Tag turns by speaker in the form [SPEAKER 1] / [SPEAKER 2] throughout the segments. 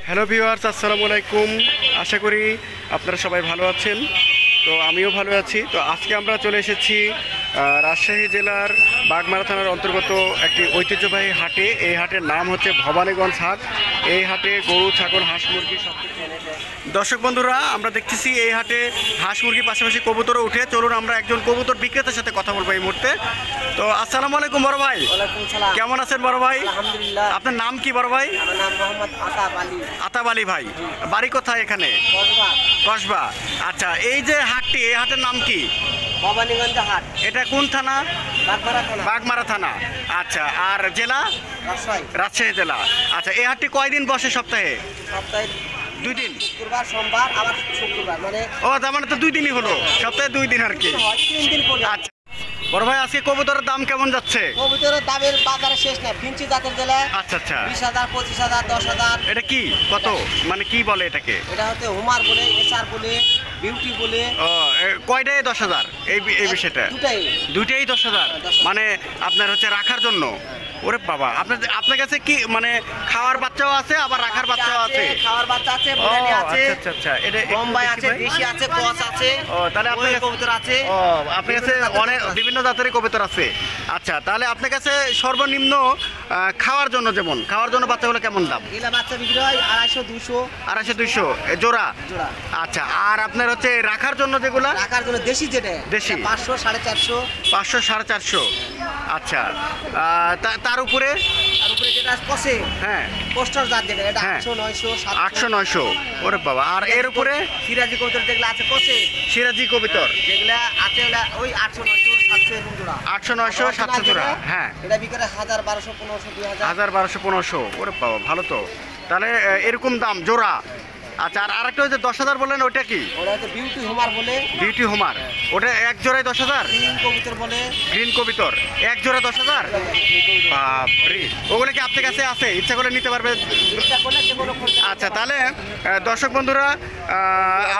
[SPEAKER 1] Hello viewers, আসসালামু আলাইকুম। আশা করি আপনারা সবাই ভালো আছেন। তো আমিও ভালো আছি। তো আজকে আমরা চলে এসেছি রাজশাহী জেলার বাগমারা থানার অন্তর্গত একটি ঐতিহ্যবাহী হাটে। এই হাটের নাম হচ্ছে ভবানীগঞ্জ হাট। এই হাটে গরু, ছাগল, হাঁস, মুরগি সব কিছু। দর্শক বন্ধুরা, আমরা দেখতেছি এই হাটে হাঁস মুরগির পাশাপাশি কবুতরও উঠে। চলুন আমরা একজন কবুতর বিক্রেতার সাথে কথা বলবো এই মুহূর্তে। তো আসসালামু আলাইকুম বড় ভাই। কেমন আছেন বড় ভাই?
[SPEAKER 2] আলহামদুলিল্লাহ।
[SPEAKER 1] আপনার নাম কি বড় ভাই?
[SPEAKER 2] আমার নাম মোহাম্মদ আতাব আলী।
[SPEAKER 1] আতাব আলী ভাই, বাড়ি কোথায় এখানে?
[SPEAKER 2] কসবা।
[SPEAKER 1] কসবা। আচ্ছা, এই যে হাটটি, এই হাটের নাম কি?
[SPEAKER 2] ভবানীগঞ্জ হাট,
[SPEAKER 1] এটা কোন থানা?
[SPEAKER 2] বাগমারা থানা,
[SPEAKER 1] বাগমারা থানা। আচ্ছা, আর জেলা?
[SPEAKER 2] রাজশাহী।
[SPEAKER 1] রাজশাহী জেলা। আচ্ছা, এই হাটটি কয়দিন বসে সপ্তাহে?
[SPEAKER 2] সপ্তাহে
[SPEAKER 1] 2 দিন।
[SPEAKER 2] শুক্রবার, সোমবার, আবার শুক্রবার, মানে
[SPEAKER 1] ও, তার মানে তো 2 দিনই হলো, সপ্তাহে 2 দিন আর কি।
[SPEAKER 2] 3 দিন পরে।
[SPEAKER 1] আচ্ছা বড় ভাই, আজকে কবুতরের দাম কেমন যাচ্ছে?
[SPEAKER 2] কবুতরের দামের বাজারে শেষ নাই। ফিঞ্চি জাতের জেলা
[SPEAKER 1] আচ্ছা আচ্ছা,
[SPEAKER 2] 20,000, 25,000, 10,000।
[SPEAKER 1] এটা কি কত, মানে কি বলে এটাকে?
[SPEAKER 2] এটা হচ্ছে হুমার বলে, এসআর বলে, বিউটি বলে।
[SPEAKER 1] ও, কয়টায় 10,000? এই বিষয়টা
[SPEAKER 2] দুটাই।
[SPEAKER 1] দুইটাই 10,000, মানে আপনার হচ্ছে রাখার জন্য? ওরে বাবা, আপনার কাছে কি মানে খাওয়ার বাচ্চাও আছে আবার রাখার বাচ্চাও আছে?
[SPEAKER 2] খাওয়ার বাচ্চা আছে,
[SPEAKER 1] ও
[SPEAKER 2] বুড়ানি আছে,
[SPEAKER 1] আচ্ছা আচ্ছা আচ্ছা, এটা একটু
[SPEAKER 2] বোম্বাই
[SPEAKER 1] দেখি
[SPEAKER 2] আছে,
[SPEAKER 1] ভাই।
[SPEAKER 2] দেশি আছে, কস আছে।
[SPEAKER 1] ও, তাহলে আপনার
[SPEAKER 2] ওই
[SPEAKER 1] কাছে
[SPEAKER 2] কবুতর আছে।
[SPEAKER 1] ও, আপনার কাছে অনেক বিভিন্ন জাতেরই কবুতর আছে। আচ্ছা, তাহলে আপনার কাছে সর্বনিম্ন খাওয়ার জন্য, যেমন খাওয়ার জন্য বাচ্চাগুলো কেমন দাম?
[SPEAKER 2] এগুলা বাচ্চা বিক্রি হয় 250, 200
[SPEAKER 1] 250-200 জোড়া।
[SPEAKER 2] জোড়া।
[SPEAKER 1] আচ্ছা, আর আপনার হচ্ছে রাখার জন্য যেগুলা?
[SPEAKER 2] রাখার জন্য দেশি যেটা,
[SPEAKER 1] দেশি।
[SPEAKER 2] 500, 450।
[SPEAKER 1] 500-450। আচ্ছা, তার উপরে?
[SPEAKER 2] আর উপরে যেটা কষে,
[SPEAKER 1] হ্যাঁ,
[SPEAKER 2] পোস্টার জাত যেটা, এটা
[SPEAKER 1] হ্যাঁ।
[SPEAKER 2] 800, 900, 700।
[SPEAKER 1] 800-900। ওরে বাবা, আর এর উপরে?
[SPEAKER 2] সিরাজি কবুতর যেগুলো আছে কষে,
[SPEAKER 1] সিরাজি কবিতর
[SPEAKER 2] যেগুলা আছে ওগুলা ওই 800, 900, 700 এরকম জোড়া।
[SPEAKER 1] 800-900-700 জোড়া। হ্যাঁ,
[SPEAKER 2] এটা বিক্রি 1000, 1200, 1500, 2000।
[SPEAKER 1] 1000-1200-1500। ওরে বাবা, ভালো তো। তাহলে এরকম দাম জোড়া। আচ্ছা, আর আরেকটা হচ্ছে 10,000 বললেন, ওইটা কি?
[SPEAKER 2] ওরা হচ্ছে বিউটি হুমার বলে,
[SPEAKER 1] বিউটি হোমার। ওটা এক জোড়ায় 10,000?
[SPEAKER 2] গ্রিন কবুতর বলে।
[SPEAKER 1] গ্রিন কবিতর এক জোড়া 10,000? বাপরে, ওগুলো কি আপনার কাছে আছে? ইচ্ছা করে নিতে পারবে?
[SPEAKER 2] ইচ্ছা করলে যে কোনো করতে পারবে।
[SPEAKER 1] আচ্ছা, তাহলে দর্শক বন্ধুরা,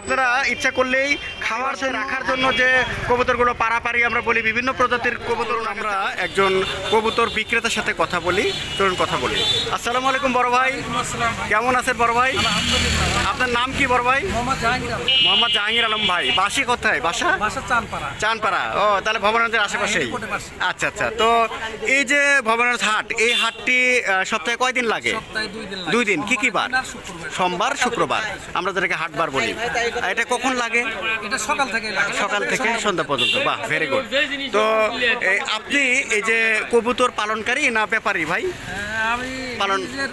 [SPEAKER 1] আপনারা ইচ্ছা করলেই খাওয়ার সে রাখার জন্য যে কবুতরগুলো পারাপারি আমরা বলি, বিভিন্ন প্রজাতির কবুতর। আমরা একজন কবুতর বিক্রেতার সাথে কথা বলি, চলুন কথা বলি। আসসালামু আলাইকুম বড় ভাই, কেমন আছেন বড় ভাই? আপনার নাম কি বড় ভাই? মোহাম্মদ জাহাঙ্গীর আলম ভাই। বাসি কোথায়? বাসা চানপাড়া। ও, তাহলে ভবানীগঞ্জের আশেপাশেই। আচ্ছা আচ্ছা, তো এই যে ভবানীগঞ্জ হাট, এই হাটটি সপ্তাহে কয়দিন লাগে? 2 দিন। কি কি বার? সোমবার, শুক্রবার, আমরা যেটাকে হাটবার বলি। এটা কখন লাগে?
[SPEAKER 3] এটা সকাল থেকে লাগে।
[SPEAKER 1] সকাল থেকে সন্ধ্যা পর্যন্ত। বাহ, ভেরি গুড। তো আপনি এই যে কবুতর পালনকারী না ব্যাপারী ভাই?
[SPEAKER 3] আমি
[SPEAKER 1] পালন-
[SPEAKER 3] নিজের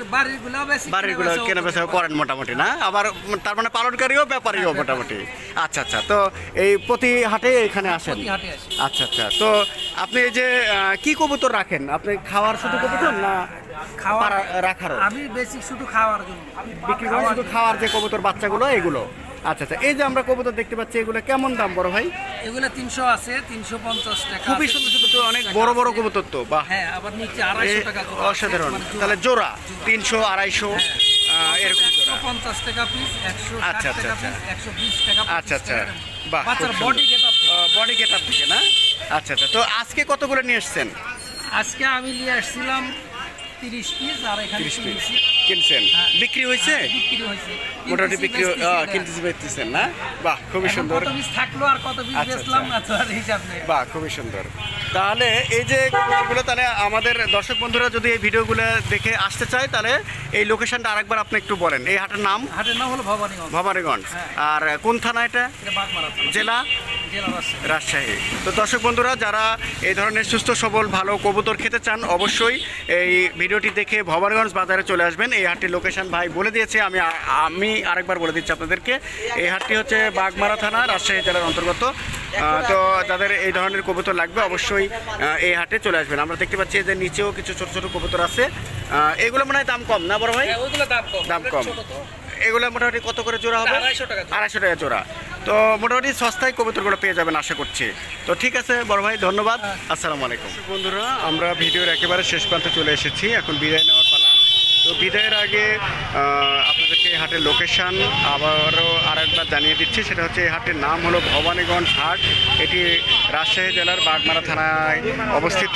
[SPEAKER 1] বাড়িগুলো কেনা বেচা করেন মোটামুটি, না? আবার তার মানে পালনকারীও ব্যাপারীও মোটামুটি। আচ্ছা আচ্ছা, তো এই প্রতি হাটে এখানে আসেন?
[SPEAKER 3] প্রতি হাটে আসি।
[SPEAKER 1] আচ্ছা আচ্ছা, তো আপনি এই যে কি কবুতর রাখেন? আপনি খাওয়ার শুধু কবুতর না
[SPEAKER 3] খাওয়ার
[SPEAKER 1] রাখারও?
[SPEAKER 3] আমি বেশি শুধু খাওয়ার জন্য
[SPEAKER 1] বিক্রি করেন শুধু খাওয়ার যে কবুতর বাচ্চাগুলো, এগুলো? আচ্ছা আচ্ছা, এই যে আমরা কবুতর দেখতে পাচ্ছি, এগুলো কেমন দাম বড় ভাই?
[SPEAKER 3] এগুলো 300 আছে, 350 টাকা।
[SPEAKER 1] খুবই
[SPEAKER 3] আছে,
[SPEAKER 1] সুন্দর সুন্দর, তো
[SPEAKER 3] 350
[SPEAKER 1] অনেক
[SPEAKER 3] টাকা
[SPEAKER 1] বড় বড়
[SPEAKER 3] আছে।
[SPEAKER 1] কবুতর তো। বাহ,
[SPEAKER 3] হ্যাঁ, আবার নিচে
[SPEAKER 1] এই
[SPEAKER 3] 250 টাকা জোড়া আছে,
[SPEAKER 1] অসাধারণ।
[SPEAKER 3] মানে জোড়া।
[SPEAKER 1] তাহলে জোড়া 300-250 এরকম জোড়া।
[SPEAKER 3] 150 টাকা পিস, 160
[SPEAKER 1] আচ্ছা, আচ্ছা,
[SPEAKER 3] টাকা
[SPEAKER 1] আচ্ছা।
[SPEAKER 3] পিস, 120 টাকা পিস।
[SPEAKER 1] আচ্ছা, আচ্ছা। বাহ,
[SPEAKER 3] বাচ্চার
[SPEAKER 1] খুব
[SPEAKER 3] বডি
[SPEAKER 1] সুন্দর।
[SPEAKER 3] গেটআপ।
[SPEAKER 1] বডি গেট আপ থেকে, না? আচ্ছা আচ্ছা, তো আজকে কতগুলো নিয়ে এসছেন?
[SPEAKER 3] আজকে আমি নিয়ে আসছিলাম 30 পিস, আর এখানে
[SPEAKER 1] 30 পিস
[SPEAKER 3] কিনেছি।
[SPEAKER 1] কিনছেন?
[SPEAKER 3] হ্যাঁ।
[SPEAKER 1] বিক্রি হয়েছে?
[SPEAKER 3] বিক্রি হয়েছে।
[SPEAKER 1] মোটামুটি
[SPEAKER 3] কিনতেছি,
[SPEAKER 1] বিক্রি
[SPEAKER 3] বেচতেছি, হ্যাঁ।
[SPEAKER 1] কিনতেছি বেচতেছেন, না? বাহ, খুবই
[SPEAKER 3] এখন
[SPEAKER 1] সুন্দর।
[SPEAKER 3] কত পিস থাকলো আর কত পিস
[SPEAKER 1] আচ্ছা,
[SPEAKER 3] বেচলাম
[SPEAKER 1] আচ্ছা।
[SPEAKER 3] না, তো আর হিসাব নেই।
[SPEAKER 1] বাহ, খুবই সুন্দর। তাহলে এই যে কবুতরগুলো, তাহলে আমাদের দর্শক বন্ধুরা যদি এই ভিডিওগুলো দেখে আসতে চায়, তাহলে এই লোকেশনটা আরেকবার আপনি একটু বলেন। এই হাটের নাম?
[SPEAKER 3] হাটের নাম হলো ভবানীগঞ্জ।
[SPEAKER 1] ভবানীগঞ্জ।
[SPEAKER 3] হ্যাঁ।
[SPEAKER 1] আর কোন থানা এটা?
[SPEAKER 3] এটা বাগমারা থানা,
[SPEAKER 1] জেলা?
[SPEAKER 3] জেলা রাজশাহী।
[SPEAKER 1] রাজশাহী। তো দর্শক বন্ধুরা, যারা এই ধরনের সুস্থ সবল ভালো কবুতর খেতে চান, অবশ্যই এই ভিডিওটি দেখে ভবানীগঞ্জ বাজারে চলে আসবেন। এই হাটটির লোকেশন ভাই বলে দিয়েছে, আমি আরেকবার বলে দিচ্ছি আপনাদেরকে। এই হাটটি হচ্ছে বাগমারা থানা, রাজশাহী জেলার অন্তর্গত। তো যাদের এই ধরনের কবুতর লাগবে, অবশ্যই এই হাটে চলে আসবেন। আমরা দেখতে পাচ্ছি যে নিচেও কিছু ছোট ছোট কবুতর আছে। এগুলো মনে হয় দাম কম, না বড় ভাই?
[SPEAKER 3] হ্যাঁ, ওইগুলো দাম কম।
[SPEAKER 1] দাম কম।
[SPEAKER 3] ছোট তো।
[SPEAKER 1] এগুলো মোটামুটি কত করে জোড়া হবে?
[SPEAKER 3] 250 টাকা জোড়া।
[SPEAKER 1] 250 টাকা জোড়া। তো মোটামুটি সস্তায় কবুতরগুলো পেয়ে যাবেন আশা করছি। তো ঠিক আছে বড় ভাই, ধন্যবাদ। আসসালামু আলাইকুম। বন্ধুরা, আমরা ভিডিওর একেবারে শেষ প্রান্তে চলে এসেছি, এখন বিদায় নেওয়ার পালা। তো বিদায়ের আগে আপনাদেরকে হাটের লোকেশন আবারও আরেকবার জানিয়ে দিচ্ছি, সেটা হচ্ছে এই হাটের নাম হলো ভবানীগঞ্জ হাট। এটি রাজশাহী জেলার বাগমারা থানায় অবস্থিত।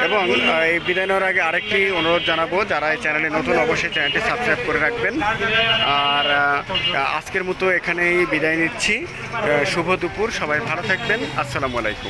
[SPEAKER 1] এবং এই বিদায় নেওয়ার আগে আরেকটি অনুরোধ জানাবো, যারা এই চ্যানেলে নতুন অবশ্যই চ্যানেলটি সাবস্ক্রাইব করে রাখবেন। আর আজকের মতো এখানেই বিদায় নিচ্ছি। শুভ দুপুর, সবাই ভালো থাকবেন। আসসালামু আলাইকুম।